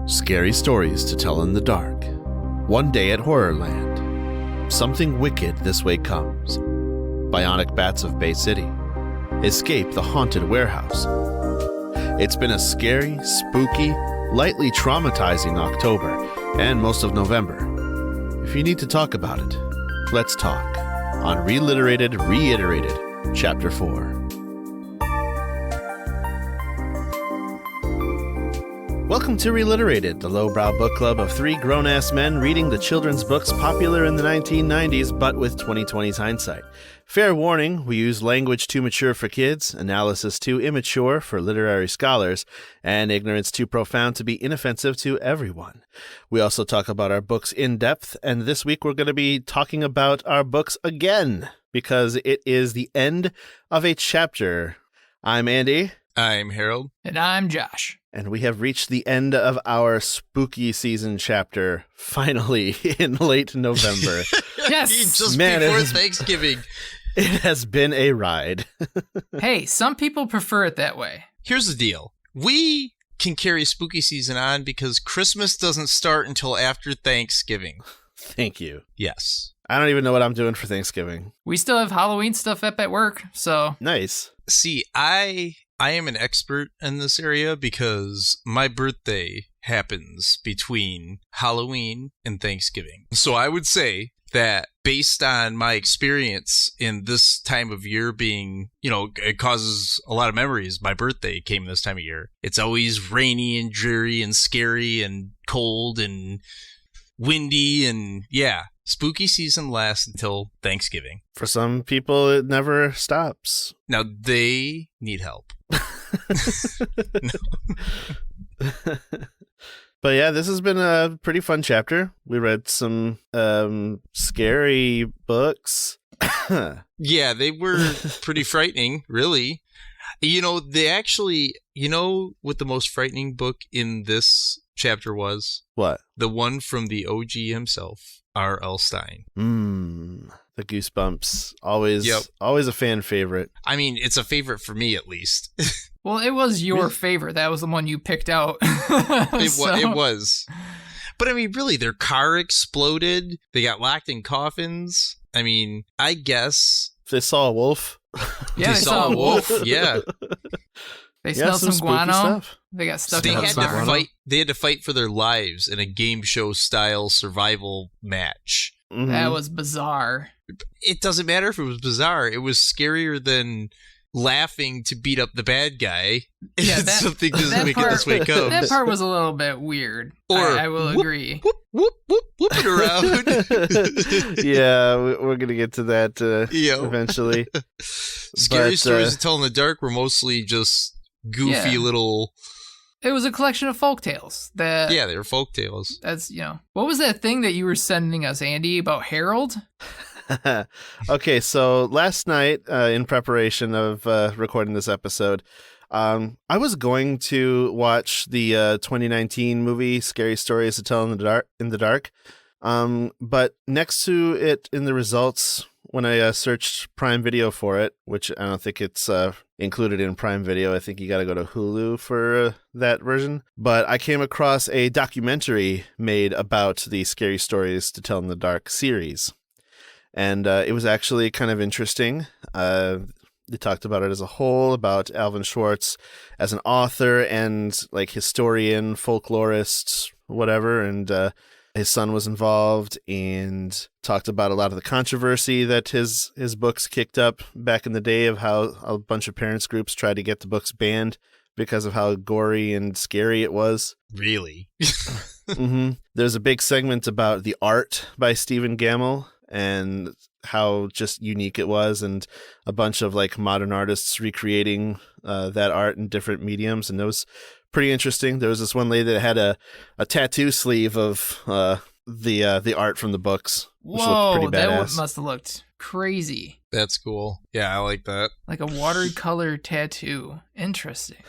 Scary stories to tell in the dark. One day at Horrorland. Something wicked this way comes. Bionic bats of Bay City. Escape the haunted warehouse. It's been a scary, spooky, lightly traumatizing October and most of November. If you need to talk about it, let's talk on Reliterated, Reiterated, Chapter 4. Welcome to Reliterated, the lowbrow book club of three grown-ass men reading the children's books popular in the 1990s, but with 2020's hindsight. Fair warning, we use language too mature for kids, analysis too immature for literary scholars, and ignorance too profound to be inoffensive to everyone. We also talk about our books in depth, and this week we're going to be talking about our books again, because it is the end of a chapter. I'm Andy. I'm Harold. And I'm Josh. And we have reached the end of our spooky season chapter, finally, in late November. Yes! Just before Thanksgiving. It has been a ride. Hey, some people prefer it that way. Here's the deal. We can carry spooky season on because Christmas doesn't start until after Thanksgiving. Thank you. Yes. I don't even know what I'm doing for Thanksgiving. We still have Halloween stuff up at work, so... Nice. See, I am an expert in this area because my birthday happens between Halloween and Thanksgiving. So I would say that based on my experience in this time of year being, it causes a lot of memories. My birthday came this time of year. It's always rainy and dreary and scary and cold and windy and spooky season lasts until Thanksgiving. For some people, it never stops. Now, they need help. But yeah, this has been a pretty fun chapter. We read some scary books. Yeah, they were pretty frightening, really. They actually, what the most frightening book in this chapter was? What? The one from the OG himself, R.L. Stine. The Goosebumps. Always a fan favorite. I mean, it's a favorite for me, at least. Well, it was your favorite. That was the one you picked out. It was. But I mean, really, their car exploded. They got locked in coffins. I mean, I guess... They saw a wolf. Yeah, they saw a wolf. Yeah. They smelled some guano. Stuff. They got stuck in the car. They had to fight for their lives in a game show style survival match. Mm-hmm. That was bizarre. It doesn't matter if it was bizarre. It was scarier than laughing to beat up the bad guy. Yeah, something doesn't make it this way comes. That part was a little bit weird. Or I will agree. Whoop, whoop, whoop, whoop it around. Yeah, we're going to get to that eventually. Scary stories to tell in the dark were mostly just goofy little... It was a collection of folktales. Yeah, they were folktales. That's, What was that thing that you were sending us, Andy, about Harold? Okay, so last night, in preparation of recording this episode, I was going to watch the 2019 movie Scary Stories to Tell in the Dark. But next to it in the results, when I searched Prime Video for it, which I don't think it's included in Prime Video, I think you got to go to Hulu for that version. But I came across a documentary made about the Scary Stories to Tell in the Dark series. And it was actually kind of interesting. They talked about it as a whole, about Alvin Schwartz as an author and like historian, folklorist, whatever. And his son was involved and talked about a lot of the controversy that his books kicked up back in the day of how a bunch of parents groups tried to get the books banned because of how gory and scary it was. Really? Mm-hmm. There's a big segment about the art by Stephen Gammell and how just unique it was, and a bunch of like modern artists recreating that art in different mediums, and it was pretty interesting. There was this one lady that had a tattoo sleeve of the art from the books, which looked pretty badass. That must have looked crazy. That's cool. Yeah, I like that. Like a watercolor tattoo. Interesting.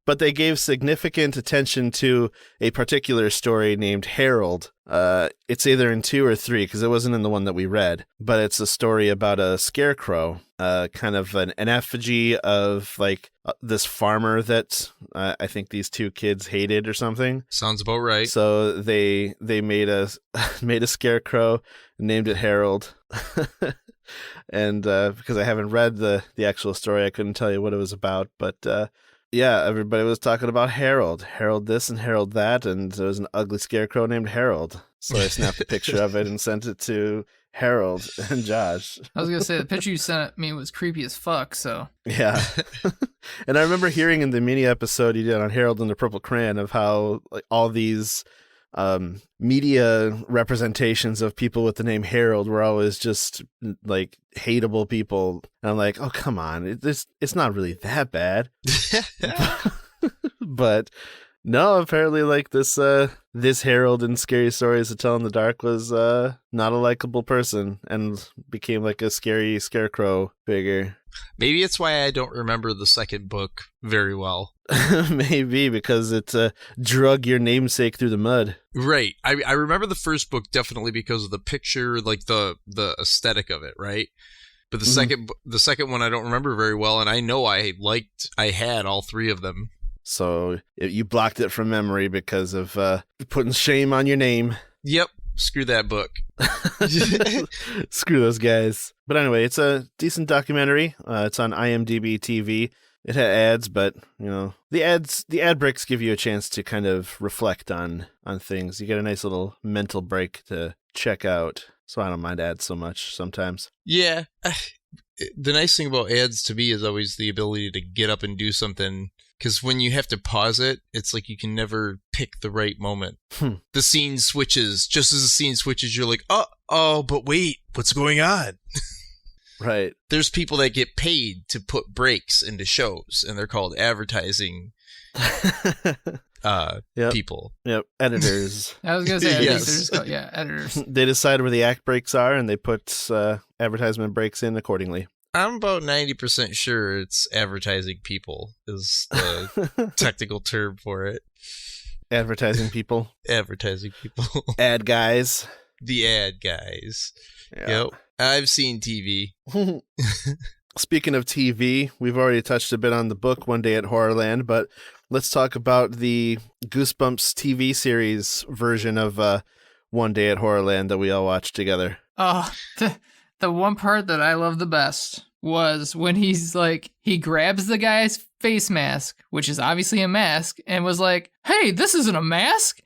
But they gave significant attention to a particular story named Harold. It's either in 2 or 3 because it wasn't in the one that we read, but it's a story about a scarecrow, kind of an effigy of like this farmer that I think these 2 kids hated or something. Sounds about right. So they made a scarecrow and named it Harold. And because I haven't read the actual story, I couldn't tell you what it was about. But yeah, everybody was talking about Harold this and Harold that, and there was an ugly scarecrow named Harold. So I snapped a picture of it and sent it to Harold and Josh. I was going to say, the picture you sent me was creepy as fuck, so. Yeah. And I remember hearing in the mini episode you did on Harold and the Purple Crayon of how like all these media representations of people with the name Harold were always just like hateable people. And I'm like, oh, come on. It's not really that bad. But no, apparently like this Harold in Scary Stories to Tell in the Dark was not a likable person and became like a scary scarecrow figure. Maybe it's why I don't remember the second book very well. Maybe because it drug your namesake through the mud. Right. I remember the first book definitely because of the picture, like the aesthetic of it, right? But the second one I don't remember very well, and I know I had all 3 of them. So you blocked it from memory because of putting shame on your name. Yep. Screw that book. Screw those guys. But anyway, it's a decent documentary. It's on IMDb TV. It had ads, but you know the ad breaks give you a chance to kind of reflect on things. You get a nice little mental break to check out. So I don't mind ads so much sometimes. Yeah. The nice thing about ads to me is always the ability to get up and do something. Because when you have to pause it, it's like you can never pick the right moment. The scene switches. Just as the scene switches, you're like, oh, but wait, what's going on? Right. There's people that get paid to put breaks into shows, and they're called advertising people. Yep, editors. I was going to say, Yes. Editors. They decide where the act breaks are, and they put advertisement breaks in accordingly. I'm about 90% sure it's advertising people is the technical term for it. Advertising people. Advertising people. Ad guys. The ad guys. Yeah. Yep. I've seen TV. Speaking of TV, we've already touched a bit on the book One Day at Horrorland, but let's talk about the Goosebumps TV series version of One Day at Horrorland that we all watched together. Oh, the one part that I love the best was when he's like, he grabs the guy's face mask, which is obviously a mask, and was like, hey, this isn't a mask.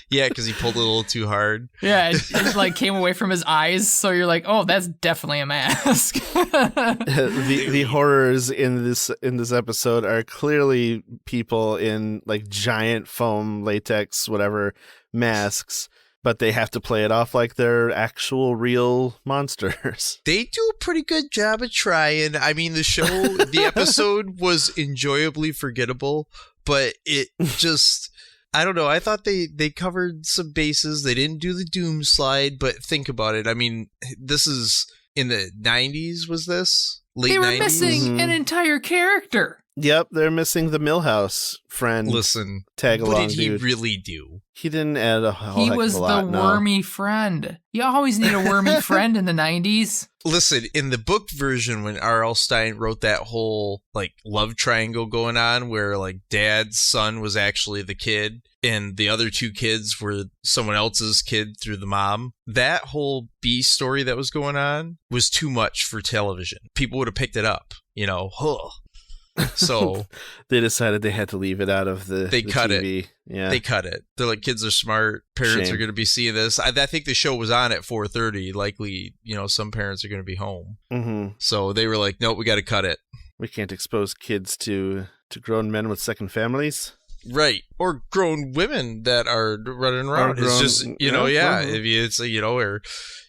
Yeah, because he pulled a little too hard. Yeah, it like came away from his eyes, so you're like, oh, that's definitely a mask. The horrors in this episode are clearly people in like giant foam latex whatever masks, but they have to play it off like they're actual real monsters. They do a pretty good job of trying. I mean, the episode was enjoyably forgettable, but it just, I don't know. I thought they covered some bases. They didn't do the doom slide, but think about it. I mean, this is in the 90s, was this? Late 90s? They were missing an entire character. Yep, they're missing the Millhouse friend. Listen, tag along, what did he dude. really do? He didn't add a whole He heck was of a lot, the no. wormy friend. You always need a wormy friend in the 90s. Listen, in the book version, when R.L. Stine wrote that whole like love triangle going on, where like dad's son was actually the kid, and the other 2 kids were someone else's kid through the mom. That whole B story that was going on was too much for television. People would have picked it up, you know. So they decided they had to leave it out of the cut TV. it. Yeah, They cut it. They're like, kids are smart. Parents Shame. are going to be seeing this. I think the show was on at 4:30. Likely, you know, some parents are going to be home. Mm-hmm. So they were like, nope, we got to cut it. We can't expose kids to grown men with second families. Right. Or grown women that are running around. It's just, you know, if it's, you know, or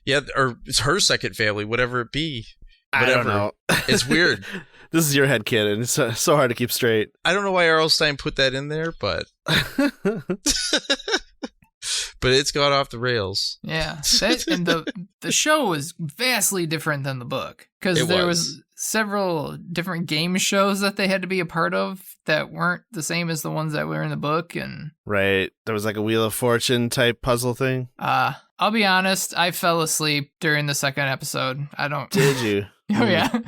it's her second family, whatever it be. Whatever. I don't know. It's weird. This is your head kid, and it's so hard to keep straight. I don't know why R.L. Stine put that in there, but but it's gone off the rails. Yeah, and the show was vastly different than the book because there was several different game shows that they had to be a part of that weren't the same as the ones that were in the book. And Right. There was like a Wheel of Fortune type puzzle thing. I'll be honest, I fell asleep during the second episode. I don't. Did you? Oh, yeah.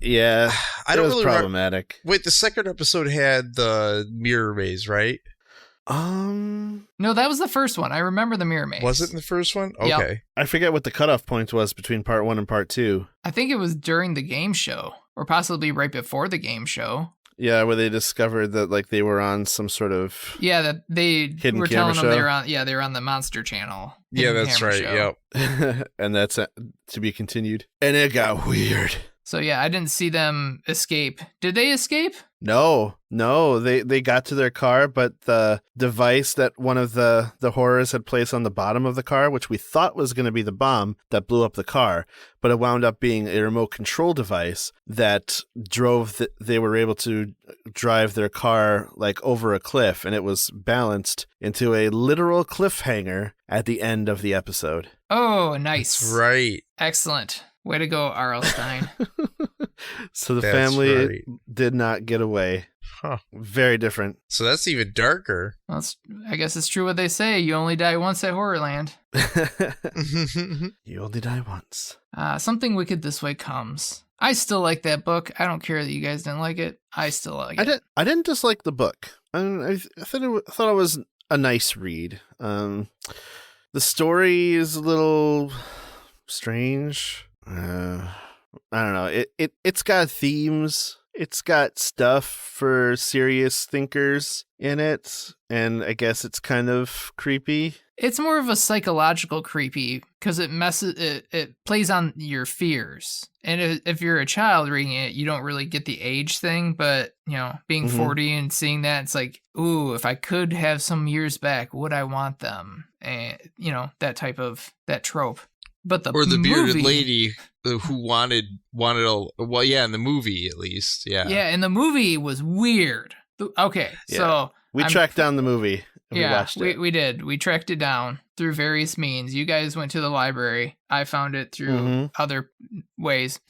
Yeah. I It don't was really problematic. Wait, the second episode had the mirror maze, right? No, that was the first one. I remember the mirror maze. Was it in the first one? Yep. Okay. I forget what the cutoff point was between part 1 and part 2. I think it was during the game show, or possibly right before the game show. Yeah, where they discovered that like they were on some sort of Yeah, that they hidden were camera telling them show. they were on the Monster Channel. Yeah, hidden that's camera right. show. Yep. and that's to be continued. And it got weird. So yeah, I didn't see them escape. Did they escape? No, they got to their car, but the device that one of the horrors had placed on the bottom of the car, which we thought was going to be the bomb that blew up the car, but it wound up being a remote control device that drove they were able to drive their car like over a cliff, and it was balanced into a literal cliffhanger at the end of the episode. Oh, nice. That's right. Excellent. Way to go, R.L. Stein. So the That's family right. did not get away. Huh. Very different. So that's even darker. Well, I guess it's true what they say. You only die once at Horrorland. You only die once. Something Wicked This Way Comes. I still like that book. I don't care that you guys didn't like it. I still like it. I didn't dislike the book. I thought it was a nice read. The story is a little strange. I don't know. It's got themes. It's got stuff for serious thinkers in it, and I guess it's kind of creepy. It's more of a psychological creepy because it plays on your fears. And if you're a child reading it, you don't really get the age thing. But, being 40 and seeing that, it's like, ooh, if I could have some years back, would I want them? And, that trope. But the bearded movie, lady who wanted in the movie at least, yeah. Yeah, and the movie was weird. Okay, Yeah. so We tracked down the movie. And we watched it. We did. We tracked it down through various means. You guys went to the library. I found it through other ways.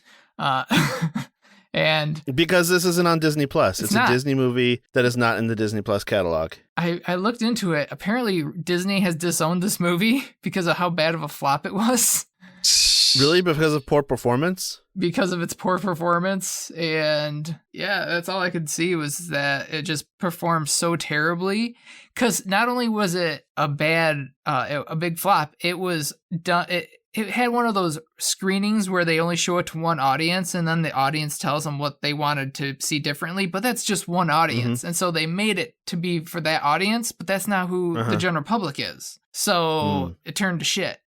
And because this isn't on Disney Plus. It's a Disney movie that is not in the Disney Plus catalog. I looked into it. Apparently Disney has disowned this movie because of how bad of a flop it was. Really? Because of poor performance? Because of its poor performance. And yeah, that's all I could see was that it just performed so terribly. Because not only was it a big flop, it was done. It had one of those screenings where they only show it to one audience and then the audience tells them what they wanted to see differently, but that's just one audience. And so they made it to be for that audience, but that's not who the general public is. So it turned to shit.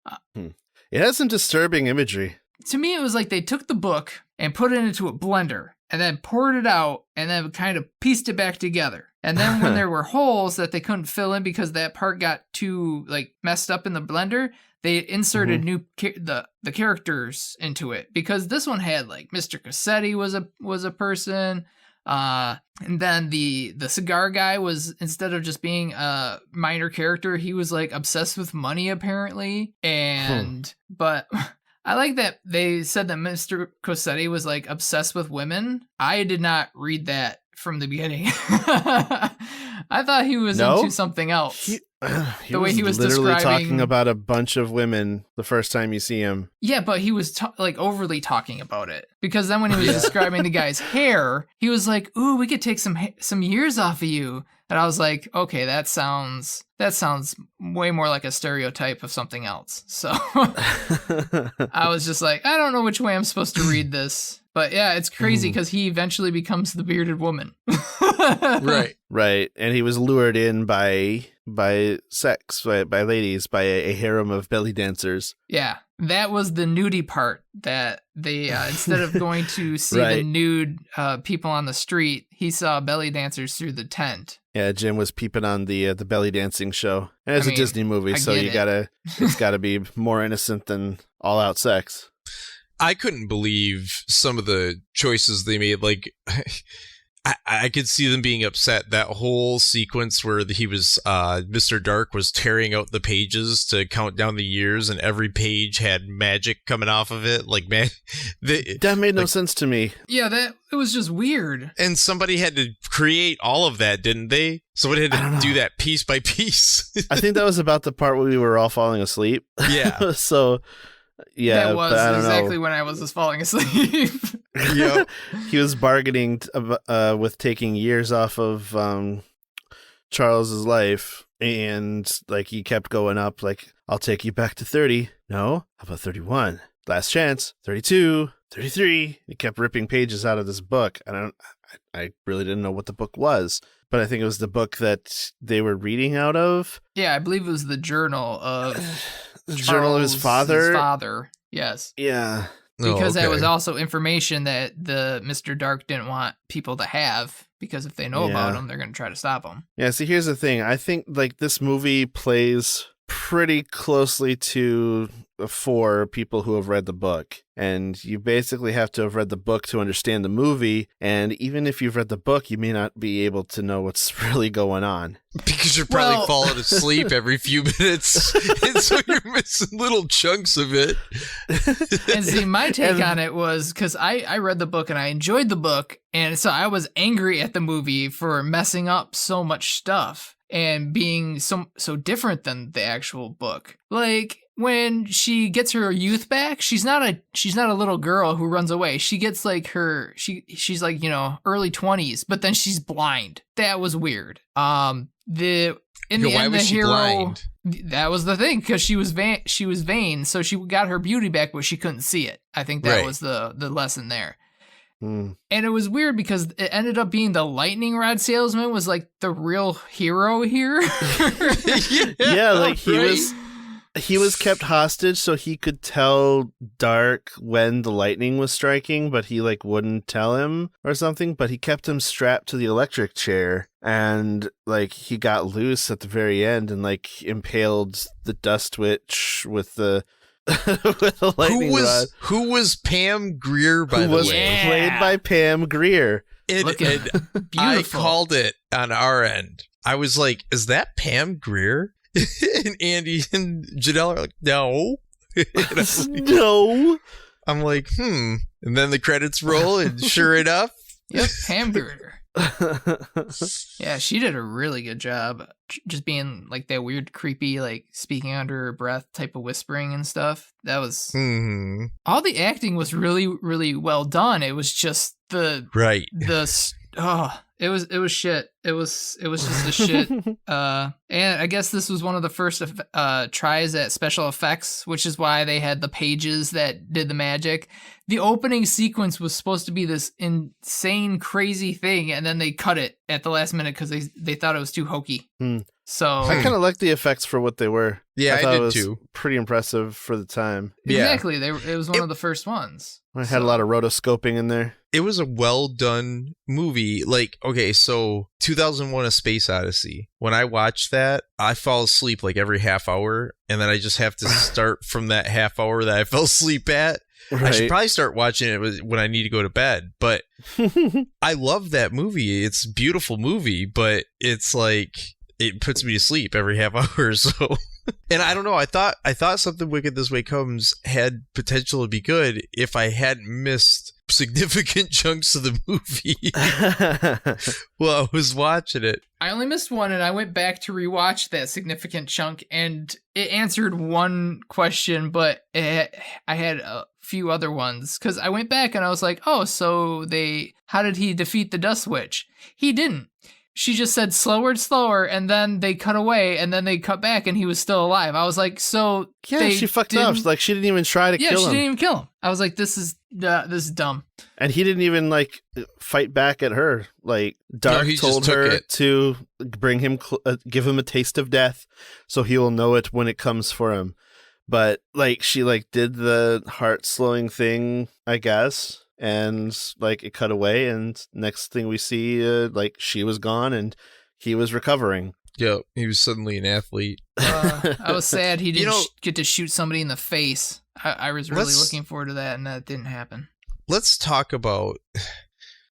It has some disturbing imagery. To me, it was like they took the book and put it into a blender and then poured it out and then kind of pieced it back together. And then when there were holes that they couldn't fill in because that part got too messed up in the blender, they inserted the characters into it, because this one had Mr. Cassetti was a person, and then the cigar guy was, instead of just being a minor character, he was obsessed with money apparently, and but I like that they said that Mr. Cassetti was obsessed with women. I did not read that from the beginning. I thought he was into something else. The way he was literally describing, talking about a bunch of women the first time you see him. Yeah, but he was overly talking about it, because then when he was describing the guy's hair, he was like, "Ooh, we could take some years off of you." And I was like, "Okay, that sounds way more like a stereotype of something else." So I was just like, I don't know which way I'm supposed to read this. But yeah, it's crazy because he eventually becomes the bearded woman. Right. And he was lured in by sex, by ladies, by a harem of belly dancers. Yeah, that was the nudie part that they, instead of going to see the nude people on the street, he saw belly dancers through the tent. Yeah, Jim was peeping on the belly dancing show. And it's a Disney movie, so it's gotta be more innocent than all out sex. I couldn't believe some of the choices they made. I could see them being upset. That whole sequence where he was, Mr. Dark was tearing out the pages to count down the years, and every page had magic coming off of it. Like, man, that made no sense to me. Yeah, it was just weird. And somebody had to create all of that, didn't they? Somebody had to do that piece by piece. I think that was about the part where we were all falling asleep. Yeah. So, yeah, that was exactly when I was just falling asleep. Yep. He was bargaining with taking years off of Charles's life, and like he kept going up. Like, I'll take you back to 30. No, how about 31? Last chance. 32, 33. He kept ripping pages out of this book. I really didn't know what the book was, but I think it was the book that they were reading out of. Yeah, I believe it was the journal of the journal of his father. His father, yes. Yeah. Because that was okay. also information that the Mr. Dark didn't want people to have, because if they know about him, they're going to try to stop him. Yeah, see, here's the thing. I think like this movie plays pretty closely to for people who have read the book, and you basically have to have read the book to understand the movie, and even if you've read the book, you may not be able to know what's really going on. Because you're probably falling asleep every few minutes, and so you're missing little chunks of it. And see, my take on it was, because I read the book and I enjoyed the book, and so I was angry at the movie for messing up so much stuff and being so different than the actual book. Like, when she gets her youth back, she's not a little girl who runs away. She gets like she's like, early 20s, but then she's blind. That was weird. Why was she blind? That was the thing, because she was vain, so she got her beauty back, but she couldn't see it. I think that was the lesson there. And it was weird because it ended up being the lightning rod salesman was like the real hero here. Yeah, like he was kept hostage so he could tell Dark when the lightning was striking, but he like wouldn't tell him or something, but he kept him strapped to the electric chair, and like he got loose at the very end and like impaled the Dust Witch with the with a lightning rod. Who was Pam Grier, by the way? Who was played by Pam Grier. I called it on our end. I was like, is that Pam Grier? And Andy and Janelle are like, no. No. I'm like, And then the credits roll, and sure enough. Yep, Pam Grier. Yeah, she did a really good job just being like that weird, creepy, like speaking under her breath type of whispering and stuff. That was all the acting was really, really well done. It was just it was shit. It was just a shit. And I guess this was one of the first tries at special effects, which is why they had the pages that did the magic. The opening sequence was supposed to be this insane, crazy thing, and then they cut it at the last minute because they thought it was too hokey. So I kind of liked the effects for what they were. Yeah, I thought did it was too. Pretty impressive for the time. Exactly, it was one of the first ones. I had a lot of rotoscoping in there. It was a well done movie. Like, okay, so 2001: A Space Odyssey. When I watched that, I fall asleep like every half hour, and then I just have to start from that half hour that I fell asleep at. Right. I should probably start watching it when I need to go to bed. But I love that movie. It's a beautiful movie, but it's like it puts me to sleep every half hour or so. And I don't know. I thought Something Wicked This Way Comes had potential to be good if I hadn't missed significant chunks of the movie while I was watching it. I only missed one, and I went back to rewatch that significant chunk, and it answered one question, but I had a few other ones, because I went back and I was like, oh, so how did he defeat the Dust Witch? He didn't. She just said slower and slower, and then they cut away, and then they cut back, and he was still alive. I was like, so yeah, she fucked up. Like, she didn't even try to kill him. Yeah, she didn't even kill him. I was like, this is dumb. And he didn't even like fight back at her. Like, Dark told her to bring him, give him a taste of death, so he will know it when it comes for him. But like, she like did the heart slowing thing, I guess. And like it cut away, and next thing we see, like she was gone and he was recovering. Yeah, he was suddenly an athlete. I was sad he didn't get to shoot somebody in the face. I was really looking forward to that, and that didn't happen. Let's talk about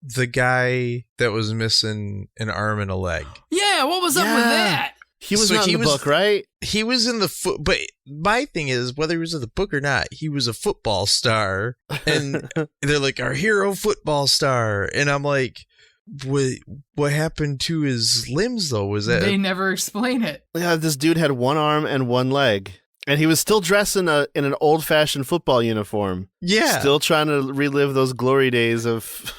the guy that was missing an arm and a leg. Yeah, what was up with that? He was not in the book, right? He was in the but my thing is, whether he was in the book or not, he was a football star. And they're like, our hero football star. And I'm like, what happened to his limbs, though? Was that... They never explain it. Yeah, this dude had one arm and one leg. And he was still dressed in an old-fashioned football uniform. Yeah. Still trying to relive those glory days of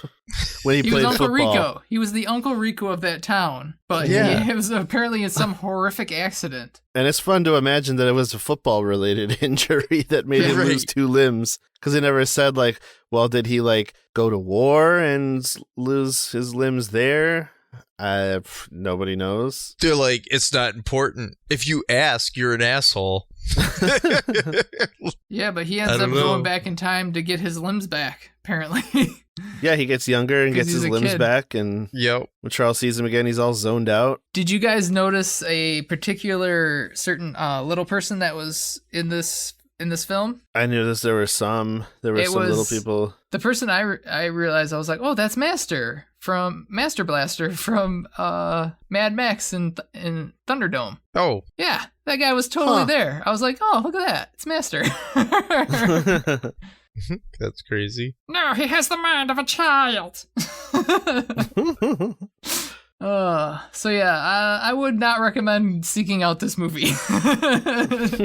when he played was Uncle football. Rico. He was the Uncle Rico of that town. But he was apparently in some horrific accident. And it's fun to imagine that it was a football-related injury that made him lose two limbs. Because they never said, like, well, did he, like, go to war and lose his limbs there? Nobody knows. They're like, it's not important. If you ask, you're an asshole. Yeah, but he ends up going back in time to get his limbs back, apparently. Yeah, he gets younger and gets his limbs back, and when Charles sees him again, he's all zoned out. Did you guys notice a particular certain little person that was in this film? I noticed there were some little people. The person I realized, I was like, oh, that's Master Blaster from Mad Max in Thunderdome. Oh. Yeah, that guy was totally there. I was like, oh, look at that. It's Master. That's crazy. No, he has the mind of a child. So yeah, I would not recommend seeking out this movie.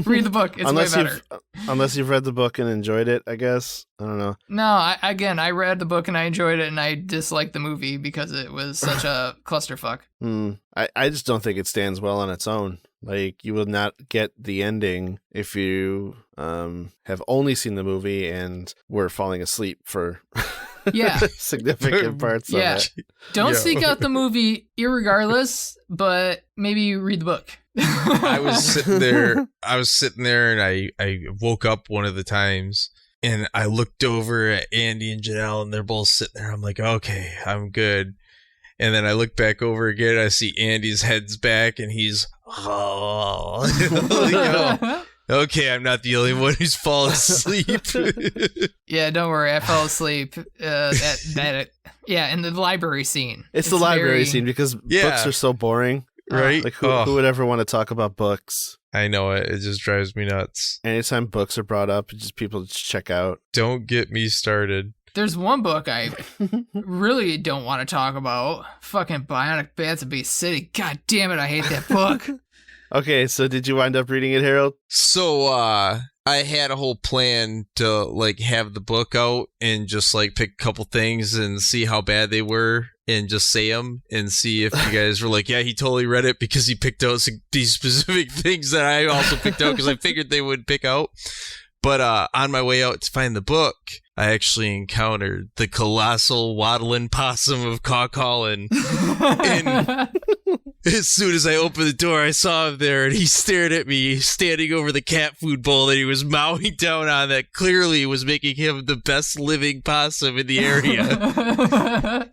Read the book; it's way better. Unless you've read the book and enjoyed it, I guess. I don't know. No, I read the book and I enjoyed it, and I disliked the movie because it was such a clusterfuck. I just don't think it stands well on its own. Like, you will not get the ending if you have only seen the movie and were falling asleep for significant parts of it. Don't seek out the movie irregardless, but maybe read the book. I was sitting there and I woke up one of the times and I looked over at Andy and Janelle and they're both sitting there. I'm like, okay, I'm good. And then I look back over again, I see Andy's head's back and he's, okay, I'm not the only one who's fallen asleep. Yeah, don't worry, I fell asleep in the library scene. It's the library scene because books are so boring. Right? Like, who would ever want to talk about books? I know it. It just drives me nuts. Anytime books are brought up, people just check out. Don't get me started. There's one book I really don't want to talk about. Fucking Bionic Bats of Bay City. God damn it, I hate that book. Okay, so did you wind up reading it, Harold? So, I had a whole plan to, like, have the book out and just, like, pick a couple things and see how bad they were and just say them and see if you guys were like, yeah, he totally read it because he picked out these specific things that I also picked out because I figured they would pick out. But on my way out to find the book, I actually encountered the colossal waddling possum of Caw Collin. And as soon as I opened the door, I saw him there, and he stared at me, standing over the cat food bowl that he was mowing down on that clearly was making him the best living possum in the area.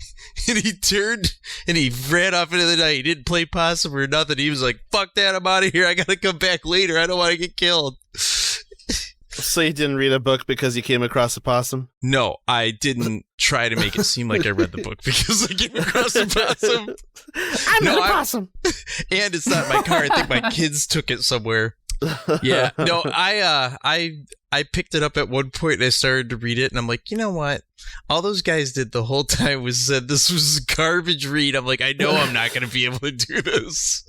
And he turned, and he ran off into the night. He didn't play possum or nothing. He was like, fuck that, I'm out of here. I gotta come back later. I don't want to get killed. So you didn't read a book because you came across a possum? No, I didn't try to make it seem like I read the book because I came across a possum. I'm a possum. And it's not in my car. I think my kids took it somewhere. Yeah. No, I picked it up at one point and I started to read it and I'm like, you know what? All those guys did the whole time was said this was a garbage read. I'm like, I know I'm not going to be able to do this.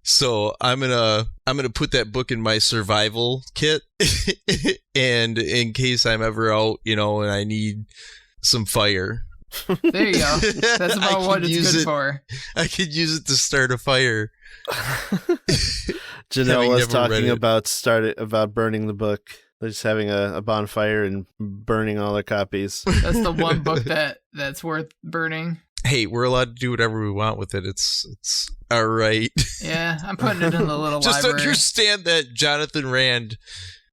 So I'm gonna put that book in my survival kit, and in case I'm ever out, and I need some fire. There you go. That's about what it's good for. I could use it to start a fire. Janelle was talking about burning the book. They're just having a bonfire and burning all their copies. That's the one book that's worth burning. Hey, we're allowed to do whatever we want with it. It's all right. Yeah, I'm putting it in the little just library. Understand that Jonathan Rand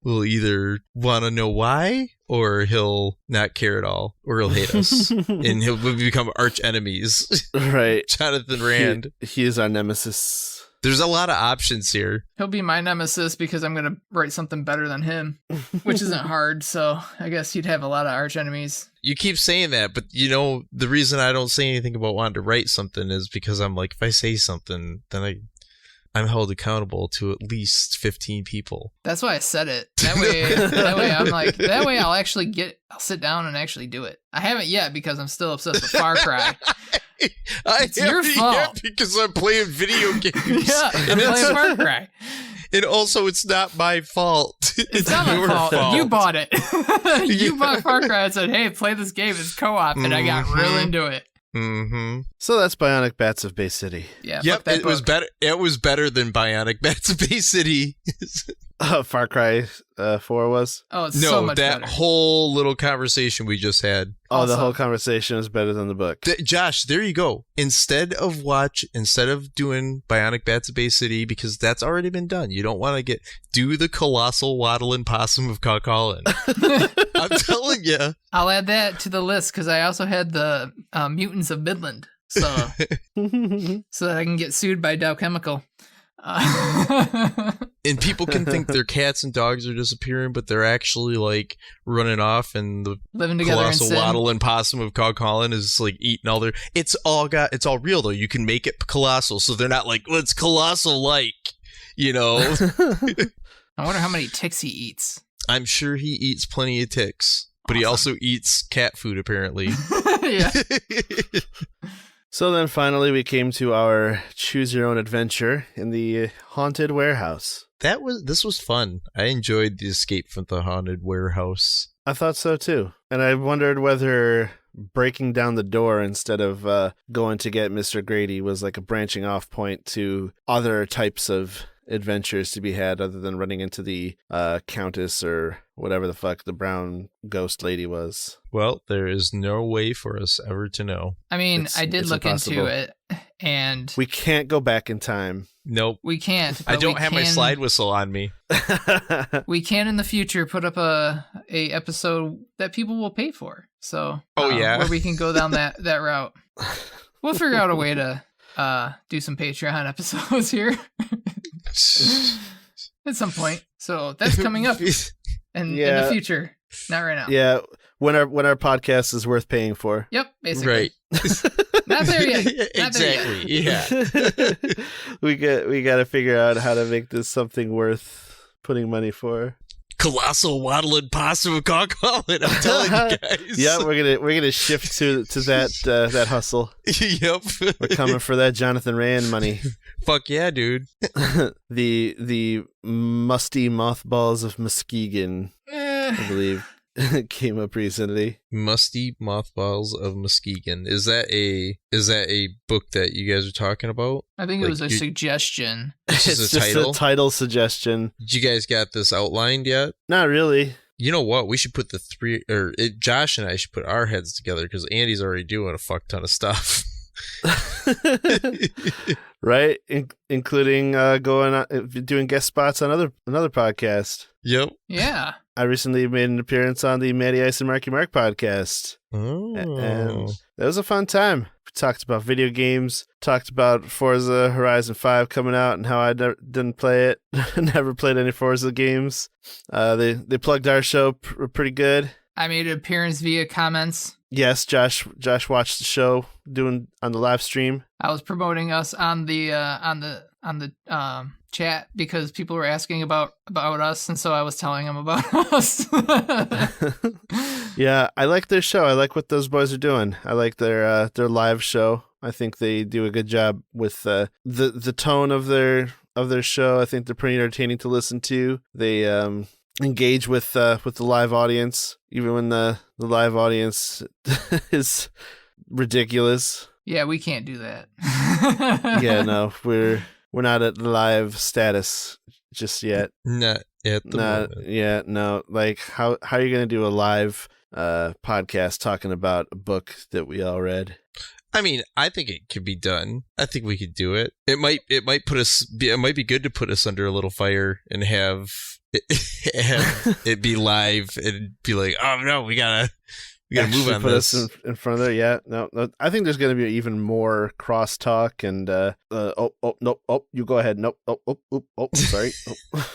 will either want to know why, or he'll not care at all, or he'll hate us, and we'll become arch enemies. Right. Jonathan Rand. He is our nemesis. There's a lot of options here. He'll be my nemesis because I'm going to write something better than him, which isn't hard. So I guess he'd have a lot of arch enemies. You keep saying that, but the reason I don't say anything about wanting to write something is because I'm like, if I say something, then I'm held accountable to at least 15 people. That's why I said it. That way I'm like, that way I'll sit down and actually do it. I haven't yet because I'm still obsessed with Far Cry. It's your fault. Because I'm playing video games. Yeah, I'm playing Far Cry. And also, it's not my fault. It's not my fault. You bought it. You bought Far Cry and said, hey, play this game. It's co-op. And I got real into it. Mm-hmm. So that's Bionic Bats of Bay City. Yeah. Yep. It was better. It was better than Bionic Bats of Bay City. Far Cry 4 was? Oh, it's so much better. That whole little conversation we just had. Oh, the whole conversation is better than the book. Josh, there you go. Instead of doing Bionic Bats of Bay City, because that's already been done. You don't want to do the colossal waddling possum of Coquitlam. I'm telling you. I'll add that to the list because I also had the Mutants of Midland. So that I can get sued by Dow Chemical. And people can think their cats and dogs are disappearing, but they're actually like running off, and the living together colossal waddle and possum of Coquitlam is like eating all their. It's all real though. You can make it colossal, so they're not like, well, it's colossal like, I wonder how many ticks he eats. I'm sure he eats plenty of ticks, but he also eats cat food apparently. Yeah. So then finally we came to our choose your own adventure in the haunted warehouse. This was fun. I enjoyed the escape from the haunted warehouse. I thought so too. And I wondered whether breaking down the door instead of going to get Mr. Grady was like a branching off point to other types of adventures to be had other than running into the Countess or whatever the fuck the brown ghost lady was. Well, there is no way for us ever to know. I mean, I did look impossible. into it, and we can't go back in time. Nope. We can't. I don't have my slide whistle on me. We can in the future put up a episode that people will pay for. So where we can go down that route. We'll figure out a way to do some Patreon episodes here at some point. So that's coming up in the future. Not right now. Yeah, when our podcast is worth paying for. Yep, basically. Right. Not there yet. Exactly. Yeah. we got to figure out how to make this something worth putting money for. Colossal waddling possum of Coquitlam, I'm telling you guys. Yeah, we're gonna shift to that hustle. Yep. We're coming for that Jonathan Rand money. Fuck yeah, dude. The musty mothballs of Muskegon, I believe, came up recently. Musty mothballs of Muskegon. Is that a book that you guys are talking about? I think it was a suggestion. It's just a title suggestion. Did you guys got this outlined yet? Not really. You know what? We should put Josh and I should put our heads together because Andy's already doing a fuck ton of stuff. Right, including doing guest spots on another podcast. Yep. Yeah. I recently made an appearance on the Matty Ice and Marky Mark podcast. Oh. And it was a fun time. We talked about video games, talked about Forza Horizon 5 coming out and how I didn't play it. Never played any Forza games. They plugged our show pretty good. I made an appearance via comments. Yes, Josh watched the show doing on the live stream. I was promoting us on the chat because people were asking about us, and so I was telling them about us. Yeah, I like their show. I like what those boys are doing. I like their live show. I think they do a good job with the tone of their show. I think they're pretty entertaining to listen to. They engage with the live audience, even when the live audience is ridiculous. Yeah, we can't do that. Yeah, no, we're not at live status just yet. Not at the moment. Yeah, no. Like, how are you gonna do a live podcast talking about a book that we all read? I mean, I think it could be done. I think we could do it. It might be good to put us under a little fire and have it be live and be like, oh no, we gotta We gotta move on put this. us in front of there. Yeah, no, I think there's going to be even more crosstalk and you go ahead. Nope. Sorry. Oh.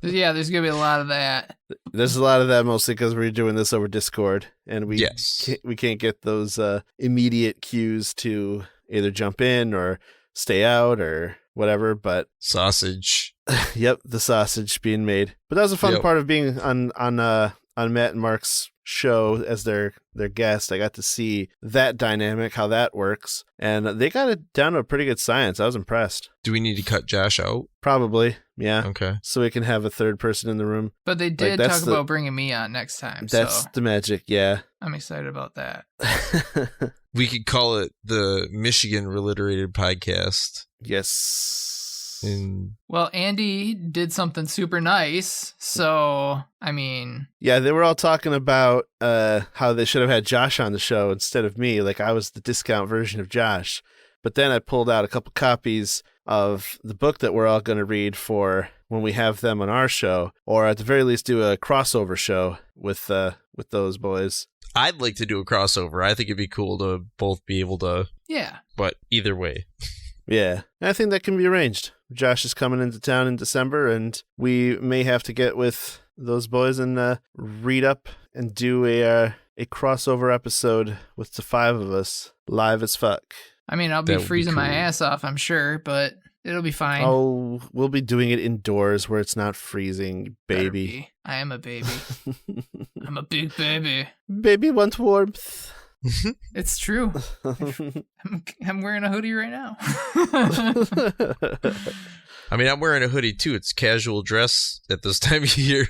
Yeah, there's gonna be a lot of that. There's a lot of that mostly because we're doing this over Discord, and we Yes. can't get those immediate cues to either jump in or stay out or whatever. But Sausage. yep, the sausage being made. But that was a fun part of being on Matt and Mark's show as their guest. I got to see that dynamic, how that works, and they got it down to a pretty good science. I was impressed. Do we need to cut Josh out? Probably, yeah. Okay. So we can have a third person in the room. But they did talk about bringing me on next time. That's so the magic, yeah. I'm excited about that. We could call it the Michigan Reliterated podcast. Yes. Well, Andy did something super nice, so I mean, yeah, they were all talking about how they should have had Josh on the show instead of me. Like I was the discount version of Josh. But then I pulled out a couple copies of the book that we're all going to read for when we have them on our show, or at the very least do a crossover show with those boys. I'd like to do a crossover. I think it'd be cool to both be able to. Yeah. But either way. Yeah, I think that can be arranged. Josh is coming into town in December, and we may have to get with those boys and read up and do a crossover episode with the 5 of us, live as fuck. I mean, I'll be freezing my ass off, I'm sure, but it'll be fine. Oh, we'll be doing it indoors where it's not freezing, baby. I am a baby. I'm a big baby. Baby wants warmth. It's true. I'm wearing a hoodie right now. I mean, I'm wearing a hoodie too. It's casual dress at this time of year.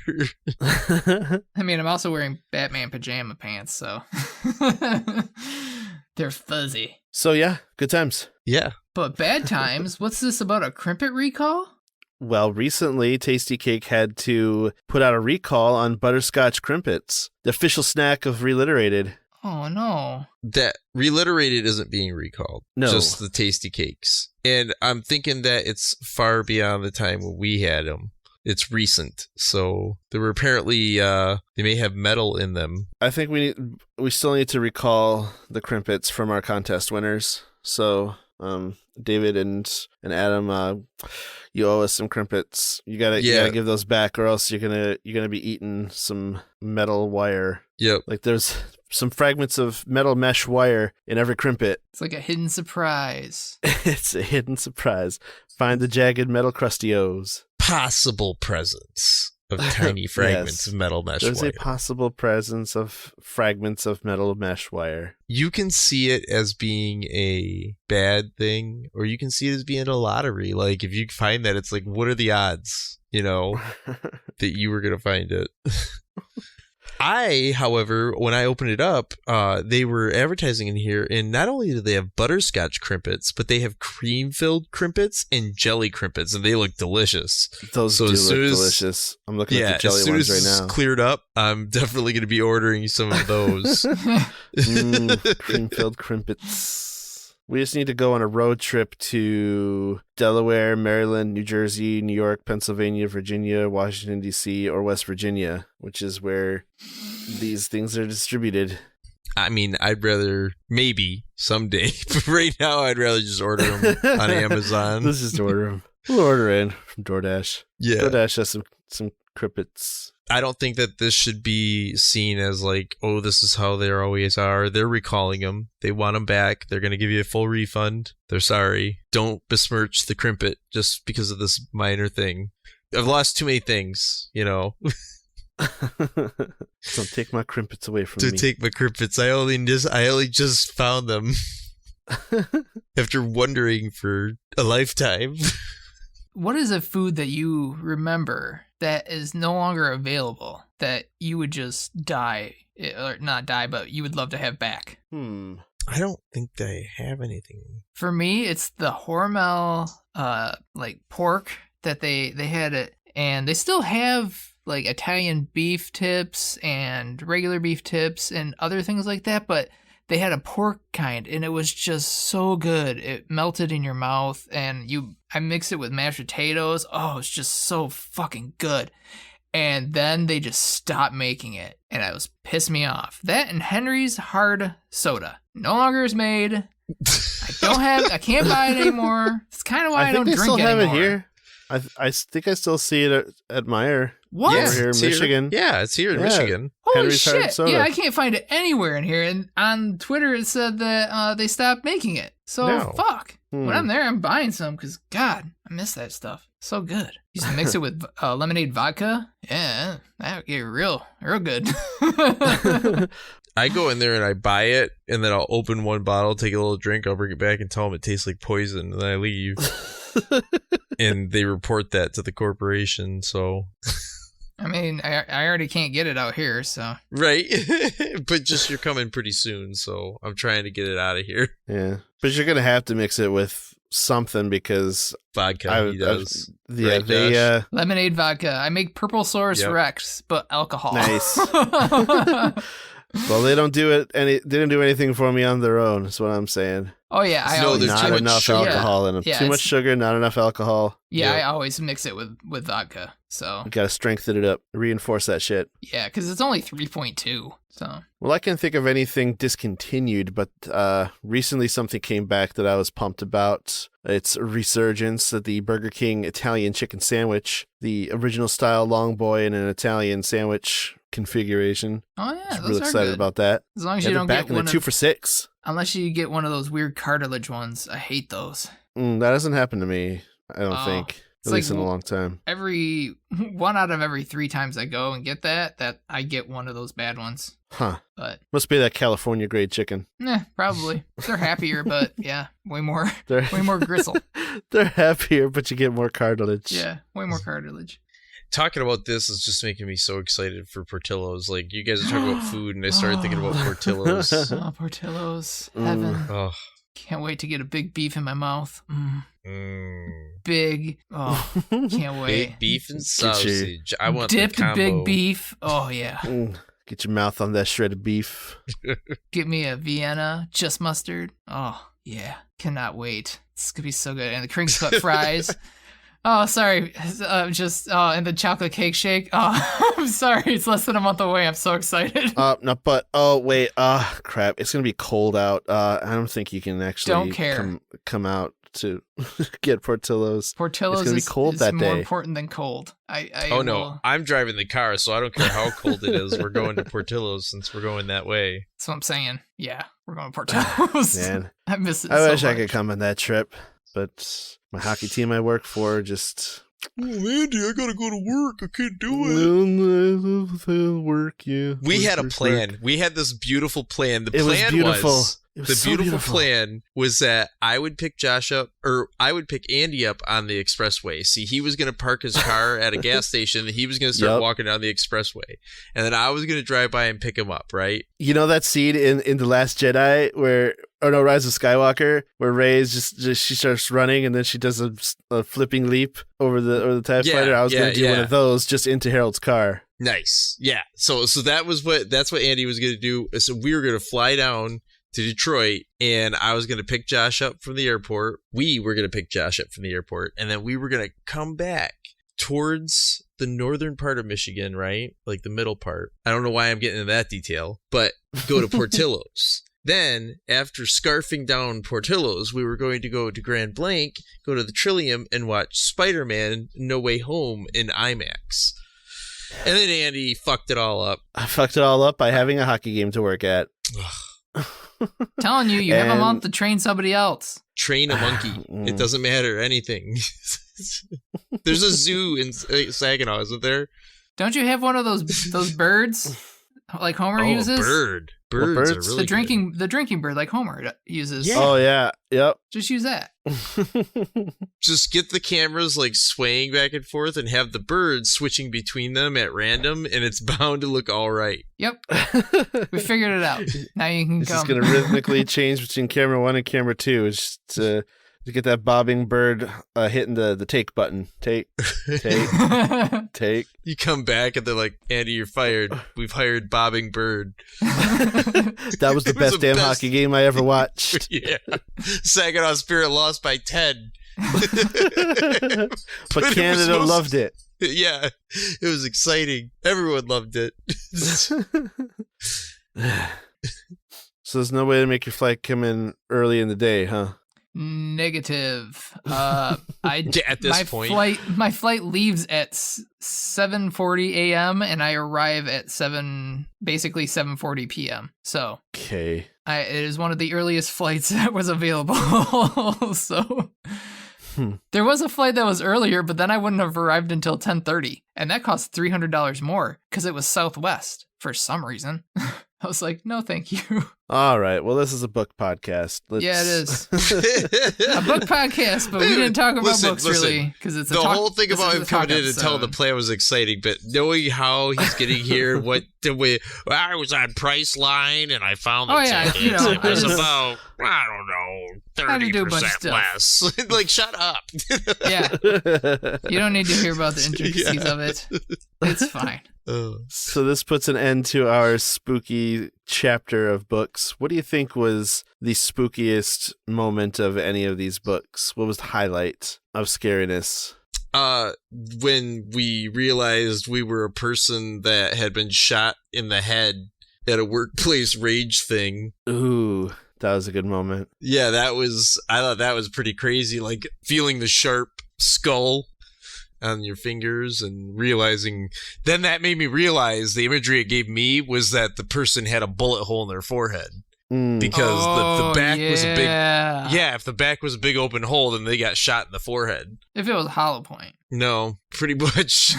I mean, I'm also wearing Batman pajama pants, so they're fuzzy. So yeah, good times. Yeah. But bad times? What's this about a crimpet recall? Well, recently, Tasty Cake had to put out a recall on butterscotch crimpets, the official snack of Reliterated. Oh, no. That Reliterated isn't being recalled. No. Just the Tasty Cakes. And I'm thinking that it's far beyond the time when we had them. It's recent. So there were apparently, they may have metal in them. I think we still need to recall the crimpets from our contest winners. So, David and Adam, you owe us some crimpets. You gotta give those back, or else you're gonna be eating some metal wire. Yep. Like there's some fragments of metal mesh wire in every crimpet. It's like a hidden surprise. It's a hidden surprise. Find the jagged metal crustios. Possible presence of tiny fragments of metal mesh wire. There's a possible presence of fragments of metal mesh wire. You can see it as being a bad thing, or you can see it as being a lottery. Like, if you find that, it's like, what are the odds, that you were going to find it? However, when I opened it up, they were advertising in here, and not only do they have butterscotch crimpets, but they have cream-filled crimpets and jelly crimpets, and they look delicious. Those do look delicious. I'm looking at the jelly ones right now. As soon as it's cleared up, I'm definitely going to be ordering some of those. Cream-filled crimpets. We just need to go on a road trip to Delaware, Maryland, New Jersey, New York, Pennsylvania, Virginia, Washington, D.C., or West Virginia, which is where these things are distributed. I mean, I'd rather maybe someday, but right now I'd rather just order them on Amazon. Let's just order them. We'll order in from DoorDash. Yeah. DoorDash has some crimpets. I don't think that this should be seen as like, oh, this is how they always are. They're recalling them. They want them back. They're going to give you a full refund. They're sorry. Don't besmirch the crimpet just because of this minor thing. I've lost too many things, Don't take my crimpets away from me. To take my crimpets. I only just found them after wondering for a lifetime. What is a food that you remember that is no longer available that you would just die, or not die, but you would love to have back? I don't think they have anything. For me, it's the Hormel, pork that they had it, and they still have like Italian beef tips and regular beef tips and other things like that, but they had a pork kind, and it was just so good. It melted in your mouth, and I mixed it with mashed potatoes. Oh, it's just so fucking good. And then they just stopped making it, and it was pissed me off. That and Henry's hard soda no longer is made. I can't buy it anymore. It's kind of why I don't drink still anymore. Have it here. I think I still see it at Meijer. What? Yeah, Over here in Michigan. Yeah, it's here in Michigan. Holy Henry's hard shit! soda. Yeah, I can't find it anywhere in here. And on Twitter, it said that they stopped making it. So No. fuck. When I'm there, I'm buying some because God, I miss that stuff. So good. Used to mix it with lemonade vodka. Yeah, that would get real good. I go in there and I buy it, and then I'll open one bottle, take a little drink, I'll bring it back and tell them it tastes like poison, and then I leave. And they report that to the corporation, so... I mean, I already can't get it out here, so... Right. But just you're coming pretty soon, so I'm trying to get it out of here. Yeah. But you're going to have to mix it with something because... Vodka, he does. Yeah, Right, they... Josh? Lemonade vodka. I make Purple Source Yep. Rex, but alcohol. Nice. Well, they don't do it. They didn't do anything for me on their own. Is what I'm saying. Oh yeah, I No, always there's Not too much enough sugar. alcohol in them. Yeah, Too much it's- sugar, not enough alcohol. I Yeah. always mix it with vodka. So You got to strengthen it up, reinforce that shit. yeah, because it's only 3.2. So Well, I can't think of anything discontinued, but recently something came back that I was pumped about. It's a resurgence of the Burger King Italian chicken sandwich, the original style long boy in an Italian sandwich configuration. oh yeah, I'm those really are excited good. about that. As long as Yeah, you they're don't back get in one the 2 of, for $6. unless you get one of those weird cartilage ones. I hate those. That doesn't happen to me, I don't Oh, think. it's At least like in a long time. Every 1 out of every 3 times I go and get that I get one of those bad ones. Huh. But Must be that California grade chicken. probably they're happier, but yeah, way more They're, gristle. they're happier, but you get more cartilage. Yeah, way more cartilage. Talking about this is just making me so excited for Portillo's. Like, you guys are talking about food, and I started thinking about Portillo's. Oh, Portillo's, heaven. Oh. Can't wait to get a big beef in my mouth. Mm. Big. Oh, can't wait. Big beef and Get your sausage. I want Dipped the combo. big beef. Oh, yeah. Get your mouth on that shredded beef. Get me a Vienna, just mustard. Oh, yeah. Cannot wait. It's going to be so good. And the crinkle cut fries. Oh, sorry. And the chocolate cake shake. Oh, I'm sorry. It's less than a month away. I'm so excited. Wait. Crap. It's going to be cold out. I don't think you can actually Don't care. come out to get Portillo's. Portillo's It's gonna be cold is that more day. important than cold. Oh, no. I'm driving the car, so I don't care how cold it is. We're going to Portillo's since we're going that way. That's what I'm saying. Yeah, we're going to Portillo's. Man, I miss it I so wish I much. could come on that trip, but my hockey team I work for just... Oh, Andy, I gotta go to work. I can't do Work, yeah. We had a Work. plan. We had this beautiful plan. The It was plan beautiful. was It was the so beautiful beautiful. plan was that I would pick Josh up, or I would pick Andy up on the expressway. See, he was going to park his car at a gas station, and he was going to start Yep. walking down the expressway. And then I was going to drive by and pick him up, right? You know that scene in The Last Jedi Rise of Skywalker, where Rey's just she starts running and then she does a flipping leap over the TIE Yeah, fighter? I was going yeah, to do one yeah. of those just into Harold's car. Nice. Yeah. So that's what Andy was going to do. So we were going to fly down to Detroit, and I was going to pick Josh up from the airport. We were going to pick Josh up from the airport, and then we were going to come back towards the northern part of Michigan, right? Like the middle part. I don't know why I'm getting into that detail, but go to Portillo's. Then, after scarfing down Portillo's, we were going to go to Grand Blanc, go to the Trillium, and watch Spider-Man No Way Home in IMAX. And then Andy fucked it all up. I fucked it all up by having a hockey game to work at. Telling you have a And- month to train somebody else. Train a monkey. It doesn't matter anything. There's a zoo in Saginaw, isn't there? Don't you have one of those birds like Homer uses? Bird. What Birds are birds? really The drinking bird like Homer uses. Yeah. Oh, yeah. Yep. Just use that. good. Just get the cameras like swaying back and forth and have the birds switching between them at random, and it's bound to look all right. Yep, we figured it out. Now you can It's come. just going to rhythmically change between camera 1 and camera 2. It's just to get that bobbing bird hitting the take button. Take. You come back and they're like, Andy, you're fired. We've hired Bobbing Bird. That was the It was best the damn best. hockey game I ever watched. Yeah. Saginaw Spirit lost by 10. But it was Canada supposed- loved it. Yeah, it was exciting. Everyone loved it. So there's no way to make your flight come in early in the day, huh? Negative. At this point, my flight leaves at 7:40 a.m. and I arrive at 7:40 p.m. So Okay. it is one of the earliest flights that was available. So there was a flight that was earlier, but then I wouldn't have arrived until 10:30, and that cost $300 more because it was Southwest for some reason. I was like, no, thank you. All right. Well, this is a book podcast. Yeah, it is. A book podcast, but we didn't talk about books really because it's the whole thing about him coming in and telling the plan was exciting, but knowing how he's getting here, I was on Priceline and I found the tickets. You know, it was about, I don't know, 30% less. Like, shut up. Yeah. You don't need to hear about the intricacies of it. It's fine. So this puts an end to our spooky chapter of books. What do you think was the spookiest moment of any of these books? What was the highlight of scariness? When we realized we were a person that had been shot in the head at a workplace rage thing. Ooh, that was a good moment. Yeah, I thought that was pretty crazy, like feeling the sharp skull on your fingers and realizing, then that made me realize the imagery it gave me was that the person had a bullet hole in their forehead. Because the back was a big, if the back was a big open hole, then they got shot in the forehead. If it was hollow point. No, pretty much.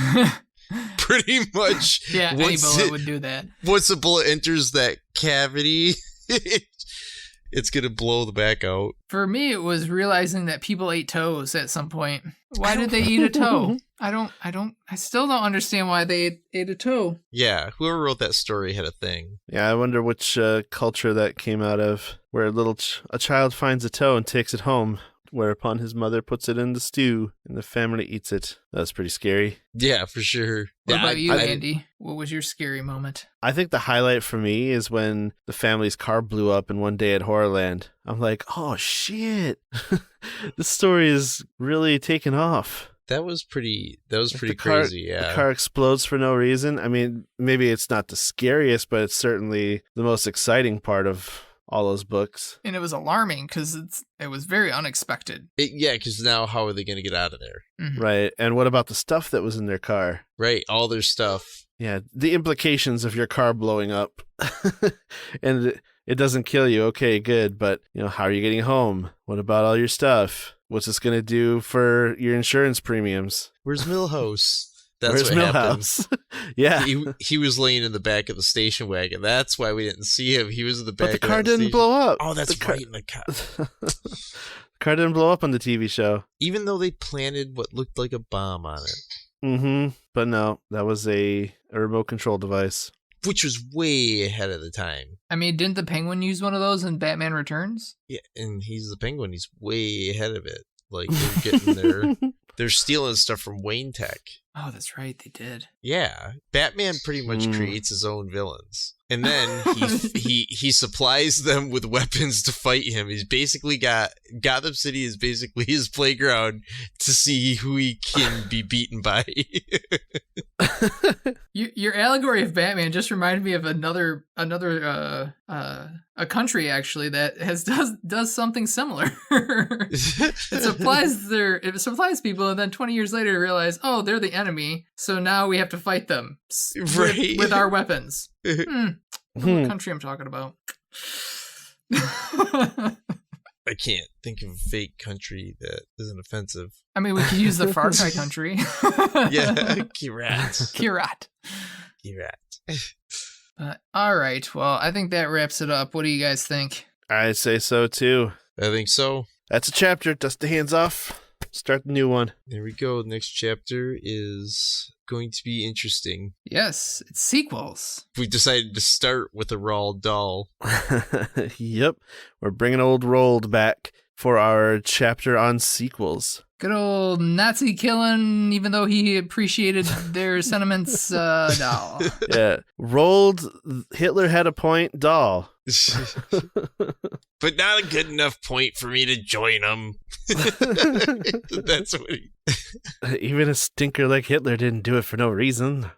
Pretty much. Yeah, any bullet would do that. Once the bullet enters that cavity, it's going to blow the back out. For me, it was realizing that people ate toes at some point. Why did they eat a toe? I still don't understand why they ate a toe. Yeah, whoever wrote that story had a thing. Yeah, I wonder which culture that came out of, where a child finds a toe and takes it home, whereupon his mother puts it in the stew and the family eats it. That's pretty scary. Yeah, for sure. What about you, Andy? What was your scary moment? I think the highlight for me is when the family's car blew up in one day at Horrorland. I'm like, oh shit, this story is really taking off. That was pretty crazy, yeah. The car explodes for no reason. I mean, maybe it's not the scariest, but it's certainly the most exciting part of all those books. And it was alarming because it was very unexpected. Because now how are they going to get out of there? Mm-hmm. Right. And what about the stuff that was in their car? Right, all their stuff. Yeah, the implications of your car blowing up. And it doesn't kill you. Okay, good. But, how are you getting home? What about all your stuff? What's this going to do for your insurance premiums? Where's Milhouse? Where's what Milhouse? Yeah. He was laying in the back of the station wagon. That's why we didn't see him. He was in the back But the car didn't blow up. Oh, that's right. The car. The car didn't blow up on the TV show. Even though they planted what looked like a bomb on it. Mm-hmm. But no, that was a remote control device. Which was way ahead of the time. I mean, didn't the Penguin use one of those in Batman Returns? Yeah, and he's the Penguin. He's way ahead of it. Like, they're getting they're stealing stuff from Wayne Tech. Oh, that's right, they did. Yeah, Batman pretty much creates his own villains, and then he supplies them with weapons to fight him. He's basically got Gotham City is basically his playground to see who he can be beaten by. Your allegory of Batman just reminded me of another a country actually that does something similar. It supplies people, and then 20 years later realize, oh, they're the enemy, so now we have to fight them with our weapons. What country I'm talking about? I can't think of a fake country that isn't offensive. I mean, we could use the Far Cry country. Yeah, Kirat. All right. Well, I think that wraps it up. What do you guys think? I say so too. I think so. That's a chapter. Dust the hands off. Start the new one. There we go. The next chapter is going to be interesting. Yes, it's sequels. We decided to start with a Roald Dahl. Yep. We're bringing old Roald back for our chapter on sequels. Good old Nazi killing, even though he appreciated their sentiments, doll. Yeah. Rolled Hitler had a point doll. But not a good enough point for me to join him. That's what he... Even a stinker like Hitler didn't do it for no reason.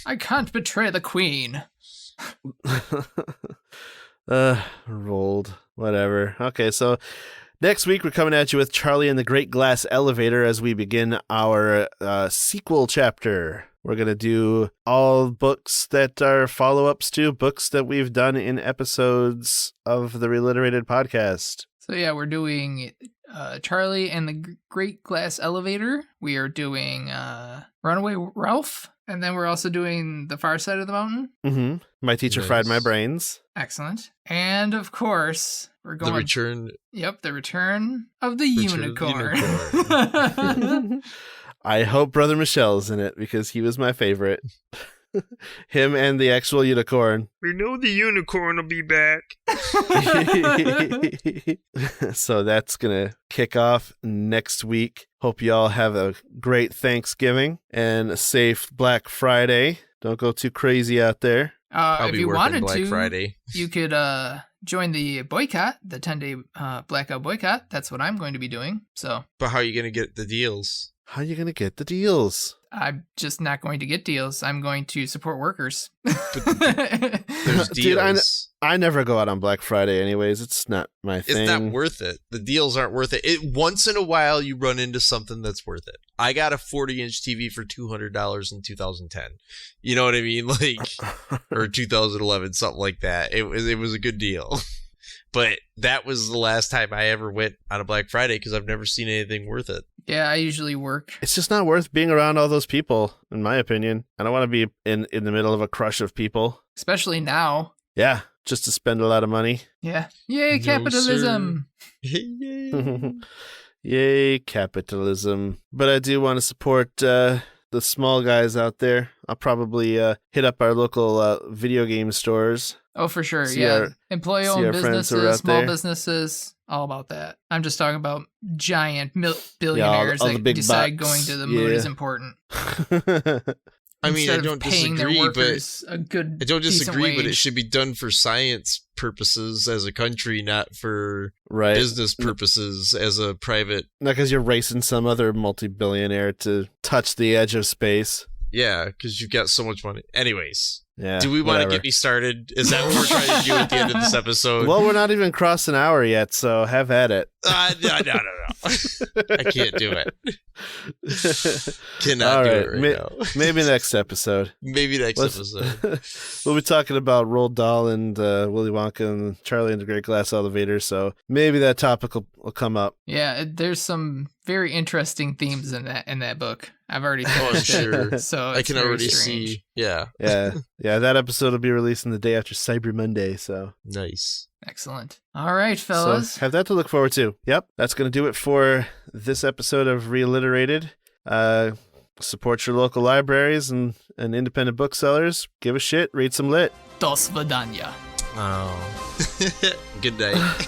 I can't betray the queen. Rolled. Whatever. Okay, so next week we're coming at you with Charlie and the Great Glass Elevator as we begin our sequel chapter. We're going to do all books that are follow-ups to books that we've done in episodes of the Reliterated podcast. So yeah, we're doing Charlie and the Great Glass Elevator. We are doing Runaway Ralph. And then we're also doing The Far Side of the Mountain. Mm-hmm. My teacher fried my brains. Excellent. And of course, we're going... The Return... Yep, The Return of the Unicorn. I hope Brother Michelle's in it because he was my favorite. Him and the actual unicorn. We know the unicorn will be back. So that's going to kick off next week. Hope you all have a great Thanksgiving and a safe Black Friday. Don't go too crazy out there. I'll if be you working wanted Black to, Friday. You could join the boycott, the 10-day blackout boycott. That's what I'm going to be doing. So, But how are you going to get the deals? How are you going to get the deals? I'm just not going to get deals. I'm going to support workers. There's deals. Dude, I never go out on Black Friday anyways. It's not my thing. It's not worth it. The deals aren't worth it. Once in a while, you run into something that's worth it. I got a 40-inch TV for $200 in 2010. You know what I mean? Like, or 2011, something like that. It was a good deal. But that was the last time I ever went on a Black Friday because I've never seen anything worth it. Yeah, I usually work. It's just not worth being around all those people, in my opinion. I don't want to be in the middle of a crush of people. Especially now. Yeah, just to spend a lot of money. Yeah. Yay, No, capitalism. Yay, capitalism. But I do want to support the small guys out there. I'll probably hit up our local video game stores. Oh, for sure. See Yeah. our Employee-owned friends who are businesses, out small there. businesses, all about that. I'm just talking about giant billionaires all the that big decide bucks. going to the moon Yeah. is important. I mean, Instead I of don't paying disagree, their but workers a good, I don't decent disagree, but it wage. should be done for science purposes as a country, not for Right. business purposes as a private. Not because you're racing some other multi-billionaire to touch the edge of space. Yeah, because you've got so much money. Anyways, Yeah. do we want to whatever. get me started? Is that what we're trying to do at the end of this episode? Well, we're not even crossed an hour yet, so have at it. No. I can't do it. Cannot All do right, it right now. Maybe next episode. Maybe next Let's- episode. We'll be talking about Roald Dahl and Willy Wonka and Charlie and the Great Glass Elevator, so maybe that topic will come up. Yeah, there's some very interesting themes in that book. I've already Oh, finished sure. it, so I it's can very already strange. see. Yeah. Yeah, that episode will be releasing the day after Cyber Monday, so Nice. Excellent. All right, fellas. So have that to look forward to. Yep, that's going to do it for this episode of Reliterated. Support your local libraries and independent booksellers. Give a shit, read some lit. Do svidanya. Oh. Good night.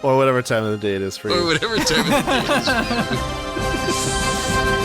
Or whatever time of the day it is for you. Or whatever time of the day it is for you.